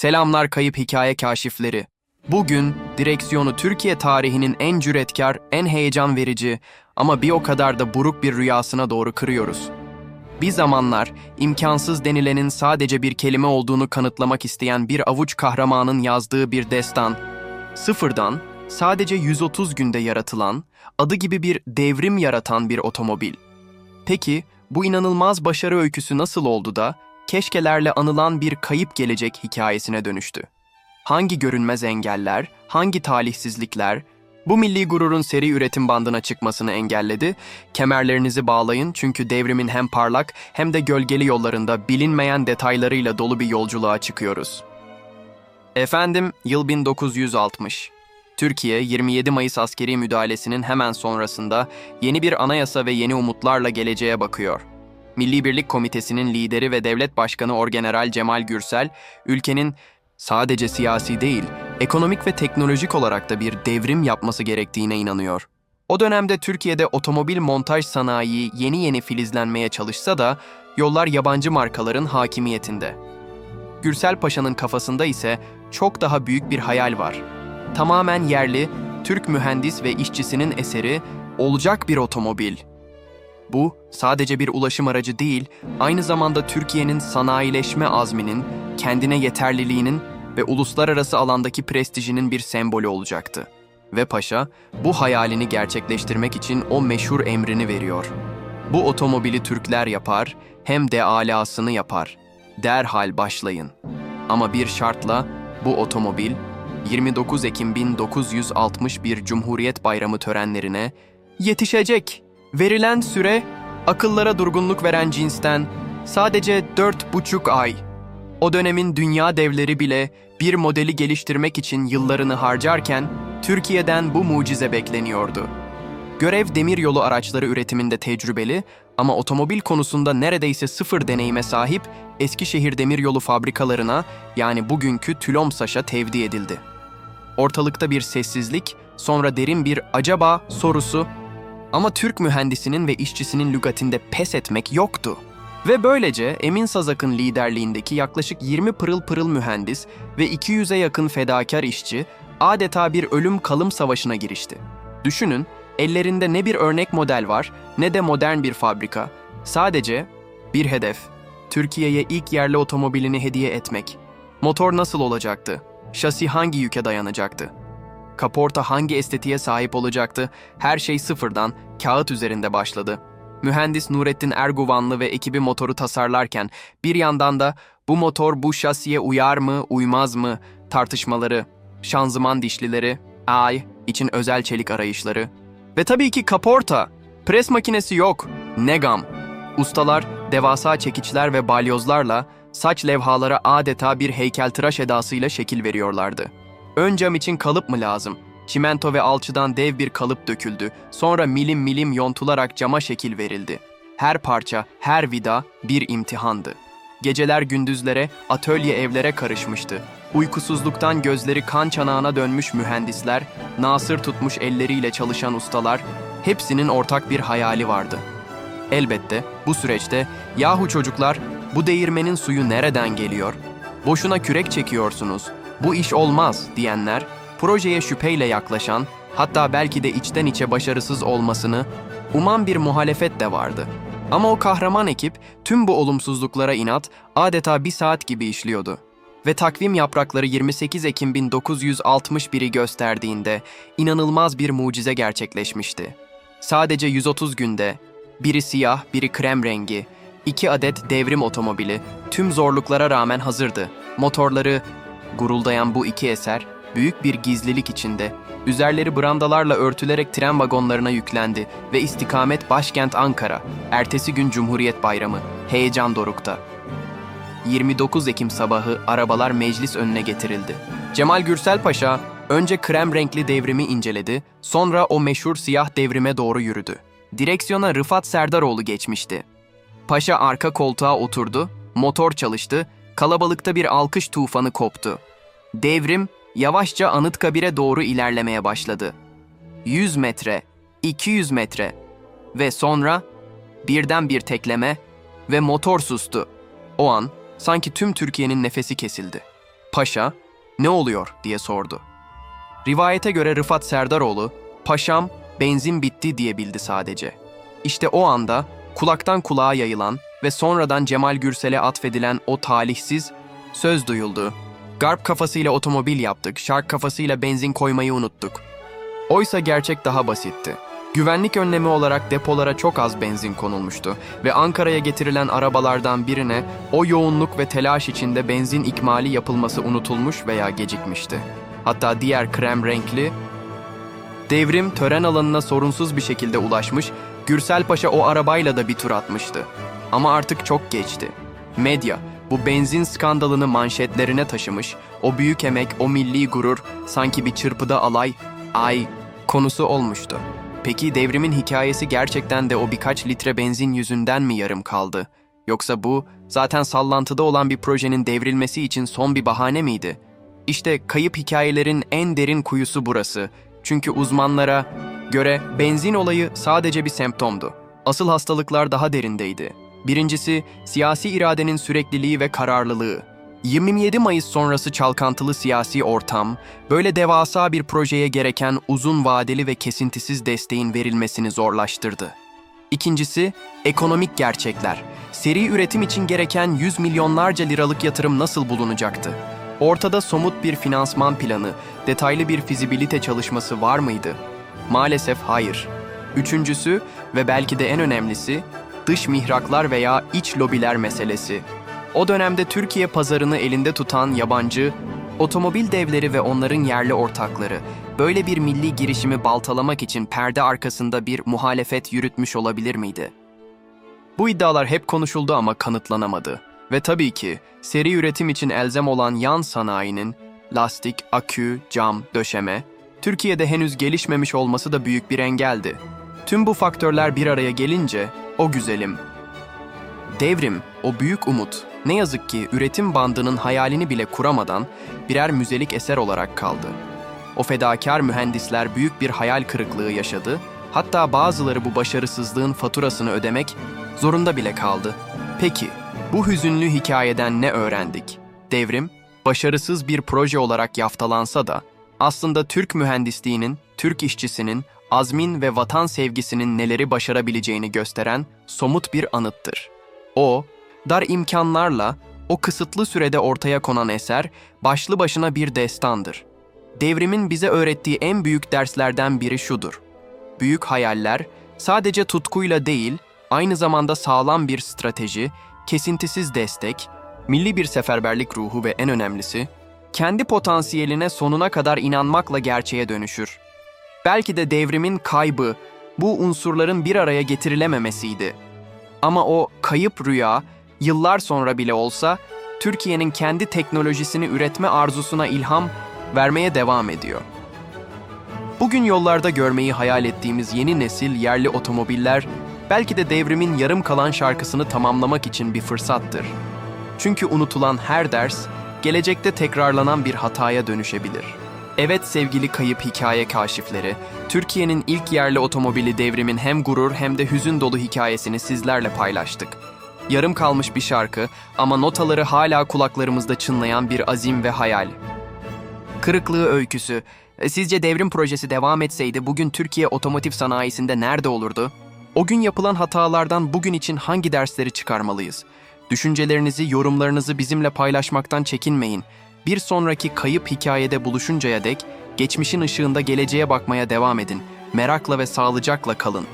Selamlar kayıp hikaye kaşifleri. Bugün direksiyonu Türkiye tarihinin en cüretkar, en heyecan verici ama bir o kadar da buruk bir rüyasına doğru kırıyoruz. Bir zamanlar imkansız denilenin sadece bir kelime olduğunu kanıtlamak isteyen bir avuç kahramanın yazdığı bir destan, sıfırdan sadece 130 günde yaratılan, adı gibi bir devrim yaratan bir otomobil. Peki bu inanılmaz başarı öyküsü nasıl oldu da keşkelerle anılan bir kayıp gelecek hikayesine dönüştü? Hangi görünmez engeller, hangi talihsizlikler bu milli gururun seri üretim bandına çıkmasını engelledi? Kemerlerinizi bağlayın çünkü devrimin hem parlak hem de gölgeli yollarında bilinmeyen detaylarıyla dolu bir yolculuğa çıkıyoruz. Efendim, yıl 1960. Türkiye, 27 Mayıs askeri müdahalesinin hemen sonrasında yeni bir anayasa ve yeni umutlarla geleceğe bakıyor. Milli Birlik Komitesi'nin lideri ve devlet başkanı Orgeneral Cemal Gürsel, ülkenin sadece siyasi değil, ekonomik ve teknolojik olarak da bir devrim yapması gerektiğine inanıyor. O dönemde Türkiye'de otomobil montaj sanayi yeni filizlenmeye çalışsa da yollar yabancı markaların hakimiyetinde. Gürsel Paşa'nın kafasında ise çok daha büyük bir hayal var. Tamamen yerli, Türk mühendis ve işçisinin eseri olacak bir otomobil. Bu sadece bir ulaşım aracı değil, aynı zamanda Türkiye'nin sanayileşme azminin, kendine yeterliliğinin ve uluslararası alandaki prestijinin bir sembolü olacaktı. Ve Paşa, bu hayalini gerçekleştirmek için o meşhur emrini veriyor. Bu otomobili Türkler yapar, hem de alasını yapar. Derhal başlayın. Ama bir şartla bu otomobil, 29 Ekim 1961 Cumhuriyet Bayramı törenlerine yetişecek. Verilen süre, akıllara durgunluk veren cinsten sadece 4,5 ay. O dönemin dünya devleri bile bir modeli geliştirmek için yıllarını harcarken, Türkiye'den bu mucize bekleniyordu. Görev demiryolu araçları üretiminde tecrübeli ama otomobil konusunda neredeyse sıfır deneyime sahip Eskişehir Demiryolu fabrikalarına yani bugünkü TÜLOMSAŞ'a tevdi edildi. Ortalıkta bir sessizlik, sonra derin bir acaba sorusu ama Türk mühendisinin ve işçisinin lügatinde pes etmek yoktu. Ve böylece Emin Sazak'ın liderliğindeki yaklaşık 20 pırıl pırıl mühendis ve 200'e yakın fedakar işçi adeta bir ölüm kalım savaşına girişti. Düşünün, ellerinde ne bir örnek model var ne de modern bir fabrika. Sadece bir hedef. Türkiye'ye ilk yerli otomobilini hediye etmek. Motor nasıl olacaktı? Şasi hangi yüke dayanacaktı? Kaporta hangi estetiğe sahip olacaktı? Her şey sıfırdan, kağıt üzerinde başladı. Mühendis Nurettin Erguvanlı ve ekibi motoru tasarlarken bir yandan da bu motor bu şasiye uyar mı, uymaz mı tartışmaları, şanzıman dişlileri, için özel çelik arayışları ve tabii ki kaporta, pres makinesi yok, ne gam. Ustalar devasa çekiçler ve balyozlarla saç levhalara adeta bir heykeltıraş edasıyla şekil veriyorlardı. Ön cam için kalıp mı lazım? Çimento ve alçıdan dev bir kalıp döküldü. Sonra milim milim yontularak cama şekil verildi. Her parça, her vida bir imtihandı. Geceler gündüzlere, atölye evlere karışmıştı. Uykusuzluktan gözleri kan çanağına dönmüş mühendisler, nasır tutmuş elleriyle çalışan ustalar, hepsinin ortak bir hayali vardı. Elbette bu süreçte, yahu çocuklar, bu değirmenin suyu nereden geliyor? Boşuna kürek çekiyorsunuz, bu iş olmaz diyenler, projeye şüpheyle yaklaşan, hatta belki de içten içe başarısız olmasını uman bir muhalefet de vardı. Ama o kahraman ekip tüm bu olumsuzluklara inat adeta bir saat gibi işliyordu. Ve takvim yaprakları 28 Ekim 1961'i gösterdiğinde inanılmaz bir mucize gerçekleşmişti. Sadece 130 günde, biri siyah, biri krem rengi, 2 adet devrim otomobili tüm zorluklara rağmen hazırdı. Motorları guruldayan bu iki eser, büyük bir gizlilik içinde, üzerleri brandalarla örtülerek tren vagonlarına yüklendi ve istikamet başkent Ankara, ertesi gün Cumhuriyet Bayramı, heyecan dorukta. 29 Ekim sabahı arabalar meclis önüne getirildi. Cemal Gürsel Paşa önce krem renkli devrimi inceledi, sonra o meşhur siyah devrime doğru yürüdü. Direksiyona Rıfat Serdaroğlu geçmişti. Paşa arka koltuğa oturdu, motor çalıştı, kalabalıkta bir alkış tufanı koptu. Devrim yavaşça Anıtkabir'e doğru ilerlemeye başladı. 100 metre, 200 metre ve sonra birden bir tekleme ve motor sustu. O an sanki tüm Türkiye'nin nefesi kesildi. Paşa, "Ne oluyor?" diye sordu. Rivayete göre Rıfat Serdaroğlu, "Paşam, benzin bitti." diyebildi sadece. İşte o anda kulaktan kulağa yayılan ve sonradan Cemal Gürsel'e atfedilen o talihsiz söz duyuldu. Garp kafasıyla otomobil yaptık, şark kafasıyla benzin koymayı unuttuk. Oysa gerçek daha basitti. Güvenlik önlemi olarak depolara çok az benzin konulmuştu ve Ankara'ya getirilen arabalardan birine o yoğunluk ve telaş içinde benzin ikmali yapılması unutulmuş veya gecikmişti. Hatta diğer krem renkli Devrim tören alanına sorunsuz bir şekilde ulaşmış, Gürsel Paşa o arabayla da bir tur atmıştı. Ama artık çok geçti. Medya bu benzin skandalını manşetlerine taşımış, o büyük emek, o milli gurur sanki bir çırpıda ay konusu olmuştu. Peki devrimin hikayesi gerçekten de o birkaç litre benzin yüzünden mi yarım kaldı? Yoksa bu zaten sallantıda olan bir projenin devrilmesi için son bir bahane miydi? İşte kayıp hikayelerin en derin kuyusu burası. Çünkü uzmanlara göre benzin olayı sadece bir semptomdu. Asıl hastalıklar daha derindeydi. Birincisi, siyasi iradenin sürekliliği ve kararlılığı. 27 Mayıs sonrası çalkantılı siyasi ortam, böyle devasa bir projeye gereken uzun vadeli ve kesintisiz desteğin verilmesini zorlaştırdı. İkincisi, ekonomik gerçekler. Seri üretim için gereken 100 milyonlarca liralık yatırım nasıl bulunacaktı? Ortada somut bir finansman planı, detaylı bir fizibilite çalışması var mıydı? Maalesef hayır. Üçüncüsü ve belki de en önemlisi, dış mihraklar veya iç lobiler meselesi. O dönemde Türkiye pazarını elinde tutan yabancı, otomobil devleri ve onların yerli ortakları, böyle bir milli girişimi baltalamak için perde arkasında bir muhalefet yürütmüş olabilir miydi? Bu iddialar hep konuşuldu ama kanıtlanamadı. Ve tabii ki seri üretim için elzem olan yan sanayinin lastik, akü, cam, döşeme, Türkiye'de henüz gelişmemiş olması da büyük bir engeldi. Tüm bu faktörler bir araya gelince o güzelim devrim, o büyük umut, ne yazık ki üretim bandının hayalini bile kuramadan birer müzelik eser olarak kaldı. O fedakar mühendisler büyük bir hayal kırıklığı yaşadı, hatta bazıları bu başarısızlığın faturasını ödemek zorunda bile kaldı. Peki, bu hüzünlü hikayeden ne öğrendik? Devrim, başarısız bir proje olarak yaftalansa da aslında Türk mühendisliğinin, Türk işçisinin, azmin ve vatan sevgisinin neleri başarabileceğini gösteren somut bir anıttır. O, dar imkanlarla, o kısıtlı sürede ortaya konan eser, başlı başına bir destandır. Devrimin bize öğrettiği en büyük derslerden biri şudur: büyük hayaller, sadece tutkuyla değil, aynı zamanda sağlam bir strateji, kesintisiz destek, milli bir seferberlik ruhu ve en önemlisi, kendi potansiyeline sonuna kadar inanmakla gerçeğe dönüşür. Belki de devrimin kaybı, bu unsurların bir araya getirilememesiydi. Ama o kayıp rüya, yıllar sonra bile olsa, Türkiye'nin kendi teknolojisini üretme arzusuna ilham vermeye devam ediyor. Bugün yollarda görmeyi hayal ettiğimiz yeni nesil yerli otomobiller, belki de devrimin yarım kalan şarkısını tamamlamak için bir fırsattır. Çünkü unutulan her ders, gelecekte tekrarlanan bir hataya dönüşebilir. Evet sevgili kayıp hikaye kaşifleri, Türkiye'nin ilk yerli otomobili devrimin hem gurur hem de hüzün dolu hikayesini sizlerle paylaştık. Yarım kalmış bir şarkı ama notaları hala kulaklarımızda çınlayan bir azim ve hayal. Kırıklığı öyküsü. Sizce devrim projesi devam etseydi bugün Türkiye otomotiv sanayisinde nerede olurdu? O gün yapılan hatalardan bugün için hangi dersleri çıkarmalıyız? Düşüncelerinizi, yorumlarınızı bizimle paylaşmaktan çekinmeyin. Bir sonraki kayıp hikayede buluşuncaya dek geçmişin ışığında geleceğe bakmaya devam edin. Merakla ve sağlıcakla kalın.